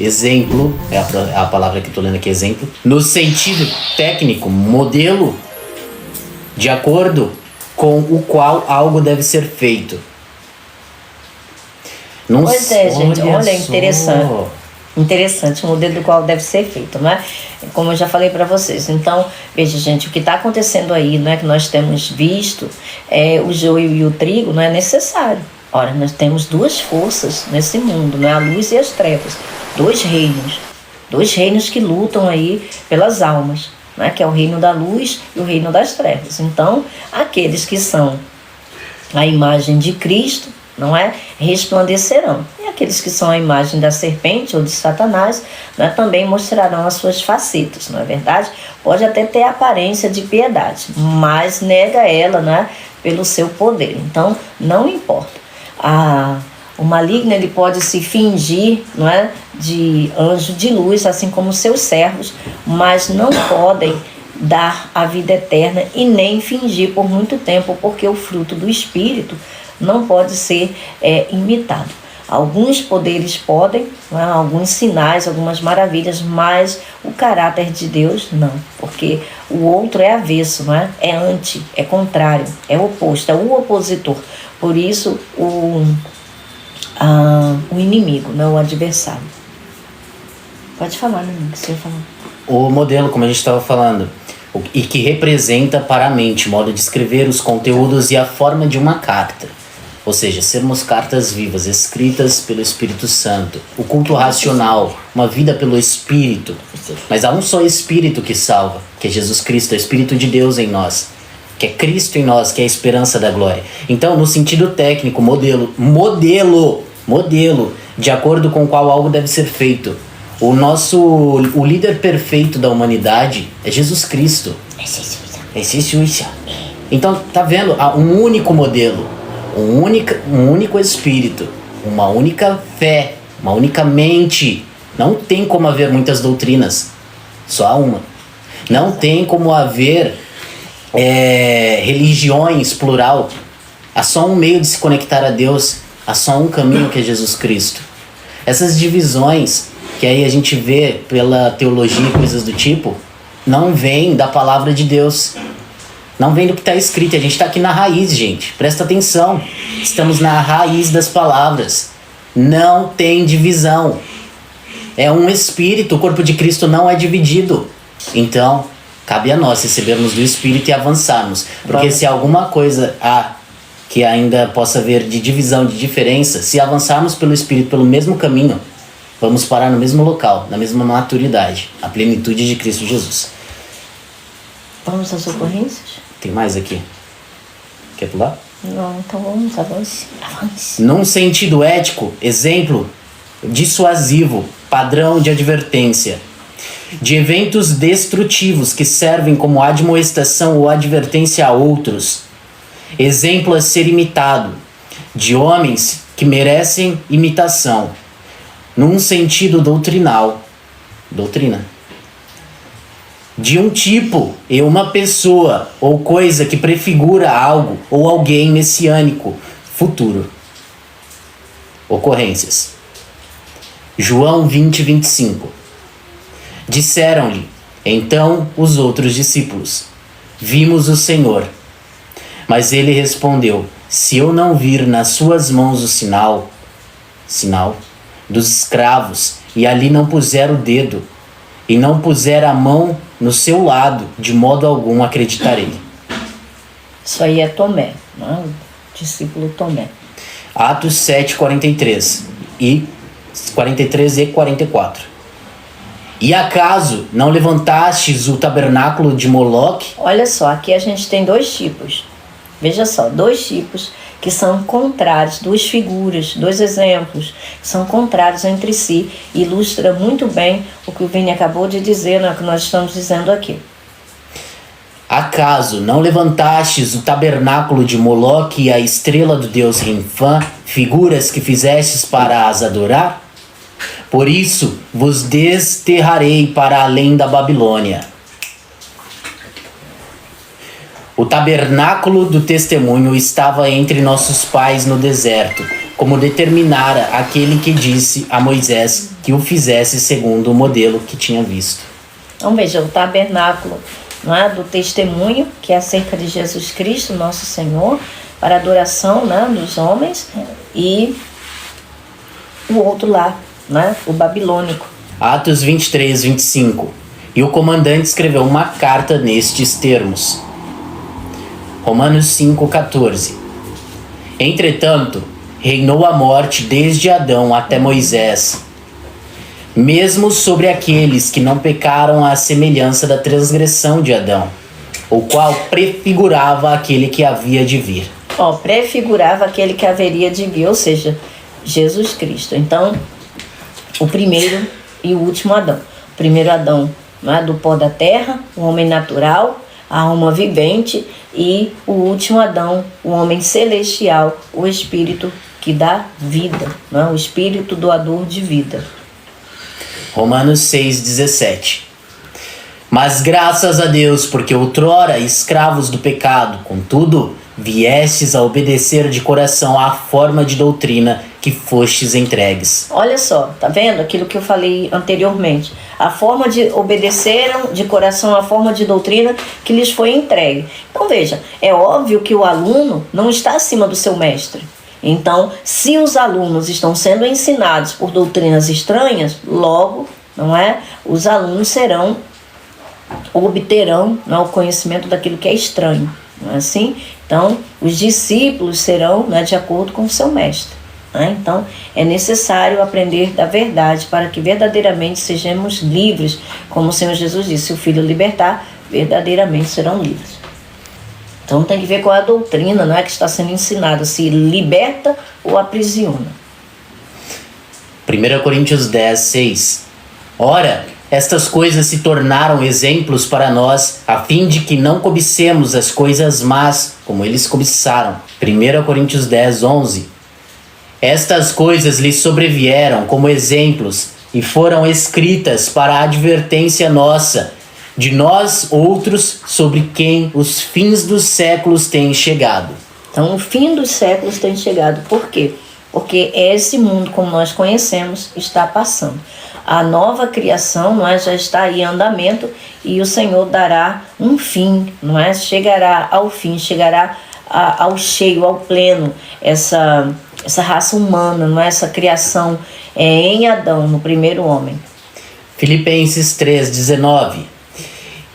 exemplo, é a palavra que eu tô lendo aqui, exemplo. No sentido técnico, modelo de acordo com o qual algo deve ser feito. Pois é, gente, olha, interessante. Interessante, o modelo do qual deve ser feito, não é? Como eu já falei para vocês. Então, veja, gente, o que está acontecendo aí, não é, que nós temos visto, o joio e o trigo, não é necessário. Ora, nós temos duas forças nesse mundo, não é? A luz e as trevas. Dois reinos que lutam aí pelas almas, não é? Que é o reino da luz e o reino das trevas. Então, aqueles que são a imagem de Cristo, não é? Resplandecerão. E aqueles que são a imagem da serpente ou de Satanás, né, também mostrarão as suas facetas, não é verdade? Pode até ter aparência de piedade, mas nega ela, né, pelo seu poder. Então, não importa. O maligno, ele pode se fingir, não é, de anjo de luz, assim como seus servos, mas não podem dar a vida eterna e nem fingir por muito tempo, porque o fruto do Espírito não pode ser imitado. Alguns poderes podem, não é? Alguns sinais, algumas maravilhas, mas o caráter de Deus não, porque o outro é avesso, não é? É anti, é contrário, é oposto, é o opositor. Por isso o inimigo, não o adversário. Pode falar, né, que você ia falar. O modelo, como a gente estava falando, e que representa para a mente, modo de escrever, os conteúdos e a forma de uma carta. Ou seja, sermos cartas vivas, escritas pelo Espírito Santo. O culto racional, uma vida pelo Espírito. Mas há um só Espírito que salva, que é Jesus Cristo, é o Espírito de Deus em nós. Que é Cristo em nós, que é a esperança da glória. Então, no sentido técnico, modelo, de acordo com o qual algo deve ser feito. O líder perfeito da humanidade é Jesus Cristo. Então, tá vendo? Há um único modelo. Um único espírito, uma única fé, uma única mente. Não tem como haver muitas doutrinas, só há uma. Não tem como haver religiões, plural. Há só um meio de se conectar a Deus, há só um caminho, que é Jesus Cristo. Essas divisões que aí a gente vê pela teologia e coisas do tipo, não vêm da palavra de Deus. Não vem do que está escrito, a gente está aqui na raiz, gente. Presta atenção, estamos na raiz das palavras. Não tem divisão. É um espírito, o corpo de Cristo não é dividido. Então, cabe a nós recebermos do Espírito e avançarmos. Porque se alguma coisa há que ainda possa haver de divisão, de diferença, se avançarmos pelo Espírito, pelo mesmo caminho, vamos parar no mesmo local, na mesma maturidade, a plenitude de Cristo Jesus. Vamos às ocorrências? Tem mais aqui? Quer pular? Não, então vamos, avance. Num sentido ético, exemplo dissuasivo, padrão de advertência. De eventos destrutivos que servem como admoestação ou advertência a outros. Exemplo a ser imitado. De homens que merecem imitação. Num sentido doutrinal. Doutrina. De um tipo e uma pessoa ou coisa que prefigura algo ou alguém messiânico, futuro. Ocorrências. João 20:25. Disseram-lhe, então, os outros discípulos, vimos o Senhor. Mas ele respondeu, se eu não vir nas suas mãos o sinal dos escravos, e ali não puser o dedo, e não puser a mão no seu lado, de modo algum acreditarei. Isso aí é Tomé, não é? O discípulo Tomé. Atos 7:43 e 44. E acaso não levantastes o tabernáculo de Moloque? Olha só, aqui a gente tem dois tipos. Veja só, dois tipos que são contrários, duas figuras, dois exemplos que são contrários entre si, ilustra muito bem o que o Vini acabou de dizer, né, que nós estamos dizendo aqui. Acaso não levantastes o tabernáculo de Moloque e a estrela do deus Renfã, figuras que fizestes para as adorar? Por isso vos desterrarei para além da Babilônia. O tabernáculo do testemunho estava entre nossos pais no deserto. como determinara aquele que disse a Moisés que o fizesse segundo o modelo que tinha visto. Então veja, o tabernáculo, não é, do testemunho, que é acerca de Jesus Cristo, nosso Senhor, para adoração, né, dos homens, e o outro lá, né, o babilônico. Atos 23, 25. E o comandante escreveu uma carta nestes termos. Romanos 5, 14. Entretanto, reinou a morte desde Adão até Moisés, mesmo sobre aqueles que não pecaram à semelhança da transgressão de Adão, o qual prefigurava aquele que havia de vir. Prefigurava aquele que haveria de vir, ou seja, Jesus Cristo. Então, o primeiro e o último Adão. O primeiro Adão, né, do pó da terra, o homem natural, a alma vivente, e o último Adão, o homem celestial, o espírito que dá vida, né, o espírito doador de vida. Romanos 6,17. Mas graças a Deus, porque outrora escravos do pecado, contudo, viestes a obedecer de coração à forma de doutrina que fostes entregues. Olha só, tá vendo aquilo que eu falei anteriormente? A forma de obedeceram de coração à forma de doutrina que lhes foi entregue. Então veja, é óbvio que o aluno não está acima do seu mestre. Então, se os alunos estão sendo ensinados por doutrinas estranhas, logo, não é, os alunos obterão, não, o conhecimento daquilo que é estranho, não é assim? Então, os discípulos serão, né, de acordo com o seu mestre. Né? Então, é necessário aprender da verdade para que verdadeiramente sejamos livres, como o Senhor Jesus disse: se o Filho libertar, verdadeiramente serão livres. Então tem que ver qual é a doutrina, não é, que está sendo ensinada, se liberta ou aprisiona. 1 Coríntios 10, 6. Ora, estas coisas se tornaram exemplos para nós, a fim de que não cobicemos as coisas más, como eles cobiçaram. 1 Coríntios 10, 11. Estas coisas lhes sobrevieram como exemplos e foram escritas para a advertência nossa, de nós outros, sobre quem os fins dos séculos têm chegado. Então, o fim dos séculos tem chegado. Por quê? Porque esse mundo, como nós conhecemos, está passando. A nova criação, não é, já está aí em andamento, e o Senhor dará um fim, não é? Chegará ao fim, chegará ao cheio, ao pleno, essa raça humana, não é? Essa criação em Adão, no primeiro homem. Filipenses 3,19.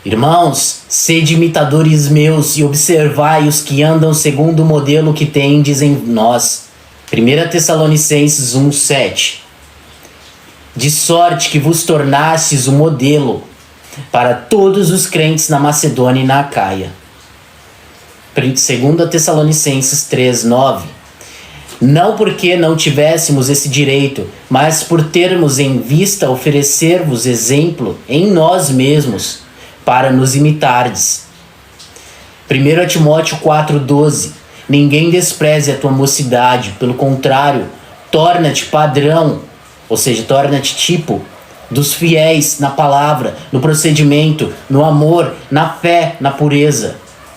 Irmãos, sede imitadores meus e observai os que andam segundo o modelo que tendes em nós. 1 Tessalonicenses 1,7. De sorte que vos tornastes o modelo para todos os crentes na Macedônia e na Acaia. 2 Tessalonicenses 3,9. Não porque não tivéssemos esse direito, mas por termos em vista oferecer-vos exemplo em nós mesmos, para nos imitardes. 1 Timóteo 4,12. Ninguém despreze a tua mocidade, pelo contrário, torna-te padrão, ou seja, torna-te tipo dos fiéis na palavra, no procedimento, no amor, na fé, na pureza.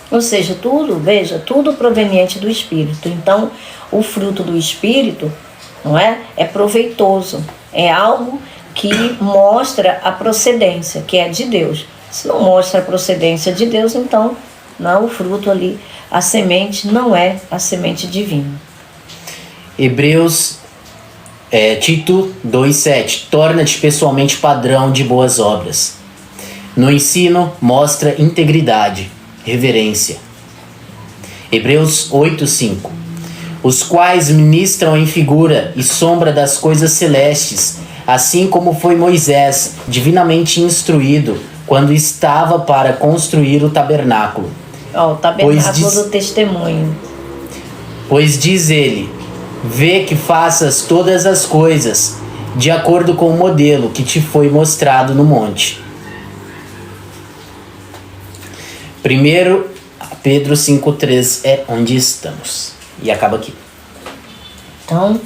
Ou seja, tudo, veja, tudo proveniente do Espírito. Então, o fruto do Espírito, não é? É proveitoso, é algo que mostra a procedência, que é de Deus. Se não mostra a procedência de Deus, então não, o fruto ali, a semente não é a semente divina. Tito 2,7. Torna-te pessoalmente padrão de boas obras. No ensino, mostra integridade, reverência. Hebreus 8,5. Os quais ministram em figura e sombra das coisas celestes, assim como foi Moisés, divinamente instruído, quando estava para construir o tabernáculo. O tabernáculo do testemunho. Pois diz ele: vê que faças todas as coisas de acordo com o modelo que te foi mostrado no monte. 1 Pedro 5,3 é onde estamos. E acaba aqui. Então,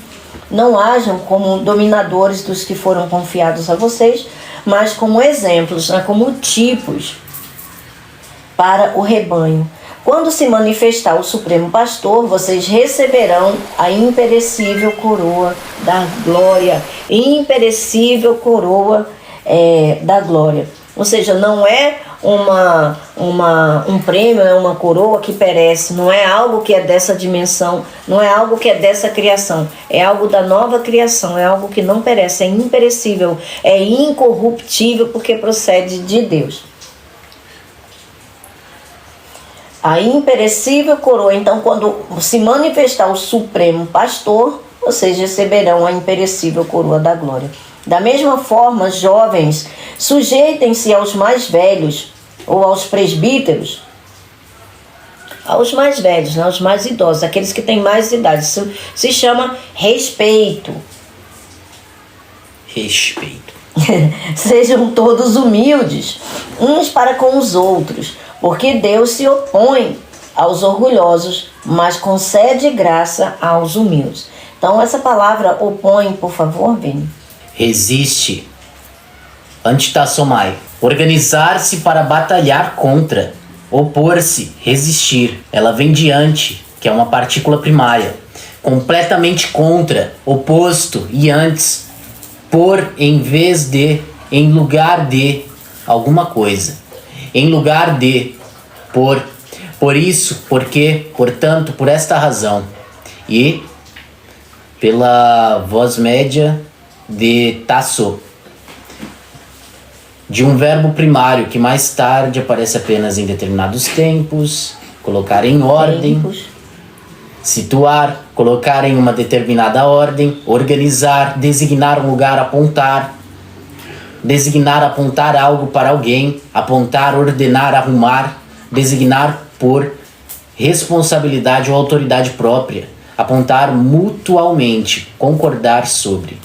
não hajam como dominadores dos que foram confiados a vocês, mas como exemplos, né, como tipos para o rebanho, Quando se manifestar o Supremo Pastor, vocês receberão a imperecível coroa da glória. Imperecível coroa da glória. Ou seja, não é um prêmio, é uma coroa que perece, não é algo que é dessa dimensão, não é algo que é dessa criação, é algo da nova criação, é algo que não perece, é imperecível, é incorruptível porque procede de Deus. A imperecível coroa, então, quando se manifestar o Supremo Pastor, vocês receberão a imperecível coroa da glória. Da mesma forma, jovens, sujeitem-se aos mais velhos ou aos presbíteros, aos mais velhos, né, aos mais idosos, aqueles que têm mais idade. Isso se chama respeito. Respeito. Sejam todos humildes, uns para com os outros, porque Deus se opõe aos orgulhosos, mas concede graça aos humildes. Então, essa palavra opõe, por favor, Vini. Resiste. Antitassomai. Organizar-se para batalhar contra. Opor-se. Resistir. Ela vem de ante, que é uma partícula primária. Completamente contra. Oposto. E antes. Por, em vez de. Em lugar de. Alguma coisa. Em lugar de. Por. Por isso. Porque. Portanto. Por esta razão. E. Pela voz média de tasso, de um verbo primário que mais tarde aparece apenas em determinados tempos, colocar em ordem, situar, colocar em uma determinada ordem, organizar, designar um lugar, apontar, designar, apontar algo para alguém, apontar, ordenar, arrumar, designar por responsabilidade ou autoridade própria, apontar mutualmente, concordar sobre.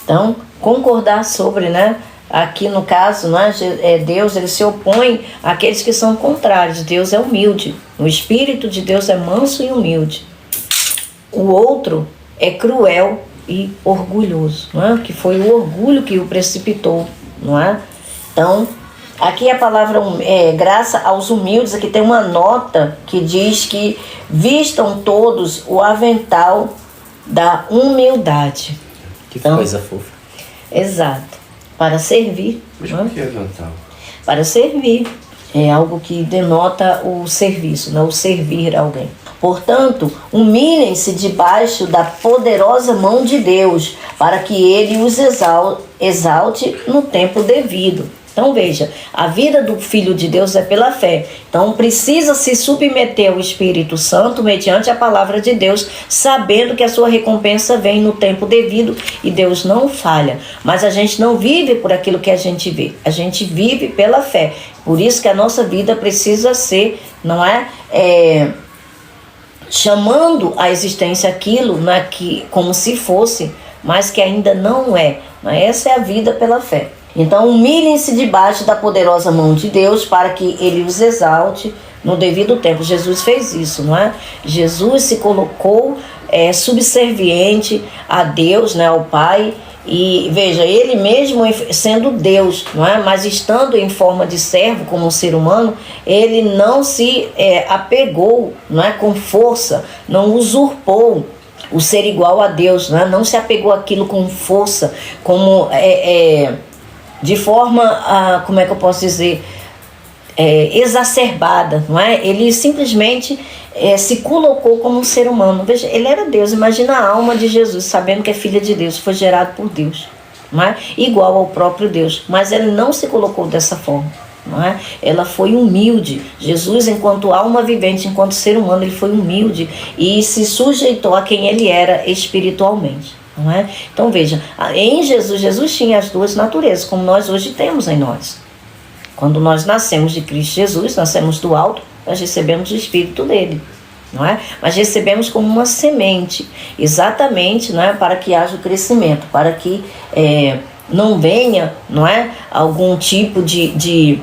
Então, concordar sobre, né? Aqui no caso, né, Deus ele se opõe àqueles que são contrários. Deus é humilde. O Espírito de Deus é manso e humilde. O outro é cruel e orgulhoso, não é? Que foi o orgulho que o precipitou, não é? Então, aqui a palavra graça aos humildes, aqui tem uma nota que diz que vistam todos o avental da humildade. Que então, coisa fofa. Exato. Para servir. Mas por que avental? Para servir. É algo que denota o serviço, né? O servir a alguém. Portanto, humilhem-se debaixo da poderosa mão de Deus, para que Ele os exalte no tempo devido. Então veja, a vida do Filho de Deus é pela fé. Então precisa se submeter ao Espírito Santo mediante a palavra de Deus, sabendo que a sua recompensa vem no tempo devido e Deus não falha. Mas a gente não vive por aquilo que a gente vê, a gente vive pela fé. Por isso que a nossa vida precisa ser, não é, chamando à existência aquilo, né, que, como se fosse, mas que ainda não é. Mas essa é a vida pela fé. Então, humilhem-se debaixo da poderosa mão de Deus para que Ele os exalte no devido tempo. Jesus fez isso, não é? Jesus se colocou subserviente a Deus, né, ao Pai. E veja, Ele mesmo sendo Deus, não é? Mas estando em forma de servo como um ser humano, Ele não se apegou, não é, com força, não usurpou o ser igual a Deus, não é? Não se apegou àquilo com força, como de forma, como é que eu posso dizer, exacerbada, não é? Ele simplesmente se colocou como um ser humano. Veja, ele era Deus. Imagina a alma de Jesus, sabendo que é filha de Deus, foi gerado por Deus, não é? Igual ao próprio Deus, mas ele não se colocou dessa forma, não é? Ela foi humilde. Jesus, enquanto alma vivente, enquanto ser humano, ele foi humilde e se sujeitou a quem ele era espiritualmente. Não é? Então veja, em Jesus tinha as duas naturezas, como nós hoje temos em nós. Quando nós nascemos de Cristo Jesus, nascemos do alto, nós recebemos o Espírito dele, não é? Mas recebemos como uma semente, exatamente, não é? Para que haja o crescimento, para que não venha, não é? Algum tipo de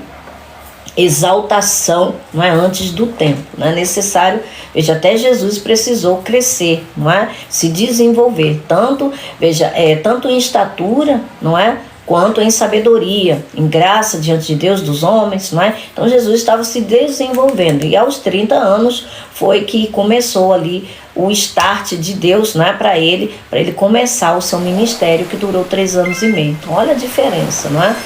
exaltação, não é, antes do tempo. Não é necessário. Veja, até Jesus precisou crescer, não é, se desenvolver, tanto, veja, tanto em estatura, não é, quanto em sabedoria, em graça diante de Deus, dos homens, não é? Então Jesus estava se desenvolvendo, e aos 30 anos foi que começou ali o start de Deus, né, para ele começar o seu ministério, que durou 3 anos e meio. Então, olha a diferença, não é?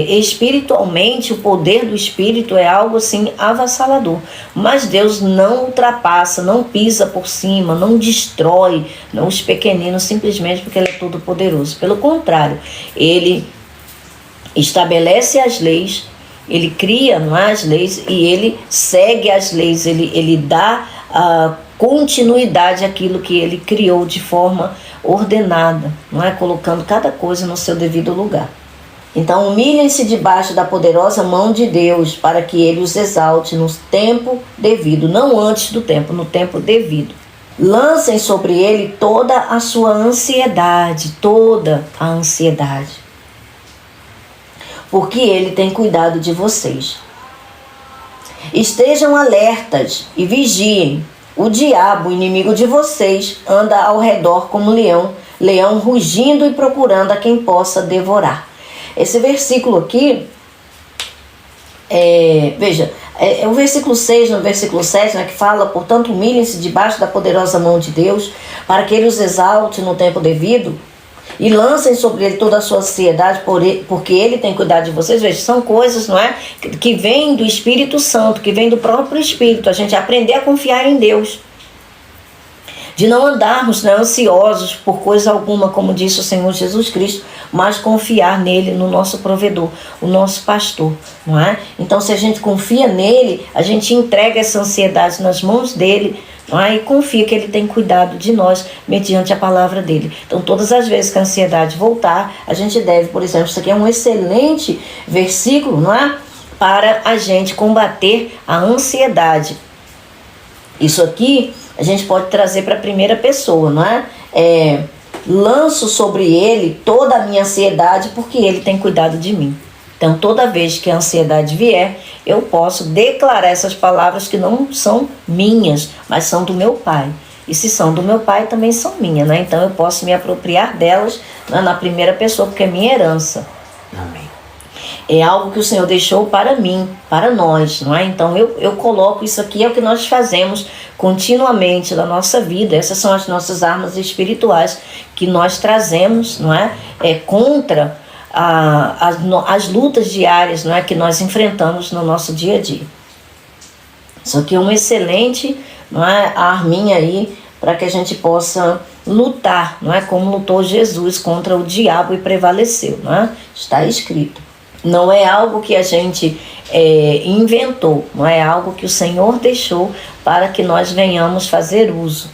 Espiritualmente, o poder do Espírito é algo assim avassalador, mas Deus não ultrapassa, não pisa por cima, não destrói os pequeninos simplesmente porque Ele é todo poderoso. Pelo contrário, Ele estabelece as leis, Ele cria, não é, as leis, e Ele segue as leis, Ele dá continuidade àquilo que Ele criou de forma ordenada, não é, colocando cada coisa no seu devido lugar. Então, humilhem-se debaixo da poderosa mão de Deus, para que Ele os exalte no tempo devido, não antes do tempo, no tempo devido. Lancem sobre Ele toda a sua ansiedade, porque Ele tem cuidado de vocês. Estejam alertas e vigiem. O diabo, inimigo de vocês, anda ao redor como leão rugindo e procurando a quem possa devorar. Esse versículo aqui, veja, é o versículo 6, no versículo 7, né, que fala: portanto, humilhem-se debaixo da poderosa mão de Deus, para que Ele os exalte no tempo devido, e lancem sobre Ele toda a sua ansiedade, porque Ele tem cuidado de vocês. Veja, são coisas, não é, que vêm do Espírito Santo, que vêm do próprio Espírito, a gente aprender a confiar em Deus. De não andarmos, né, ansiosos por coisa alguma, como disse o Senhor Jesus Cristo, mas confiar nele, no nosso provedor, o nosso pastor, não é? Então, se a gente confia nele, a gente entrega essa ansiedade nas mãos dele, não é? E confia que ele tem cuidado de nós mediante a palavra dele. Então, todas as vezes que a ansiedade voltar, a gente deve, por exemplo, isso aqui é um excelente versículo, não é? Para a gente combater a ansiedade. Isso aqui a gente pode trazer para a primeira pessoa, não é? Lanço sobre ele toda a minha ansiedade, porque ele tem cuidado de mim. Então, toda vez que a ansiedade vier, eu posso declarar essas palavras que não são minhas, mas são do meu Pai. E se são do meu Pai, também são minhas, né? Então, eu posso me apropriar delas, né, na primeira pessoa, porque é minha herança. Amém. É algo que o Senhor deixou para mim, para nós, não é? Então eu coloco isso aqui, é o que nós fazemos continuamente na nossa vida. Essas são as nossas armas espirituais que nós trazemos, não é? Contra as lutas diárias, não é, que nós enfrentamos no nosso dia a dia. Isso aqui é uma excelente, não é, arminha aí para que a gente possa lutar, não é, como lutou Jesus contra o diabo e prevaleceu, não é? Está escrito. Não é algo que a gente inventou, não é algo que o Senhor deixou para que nós venhamos fazer uso.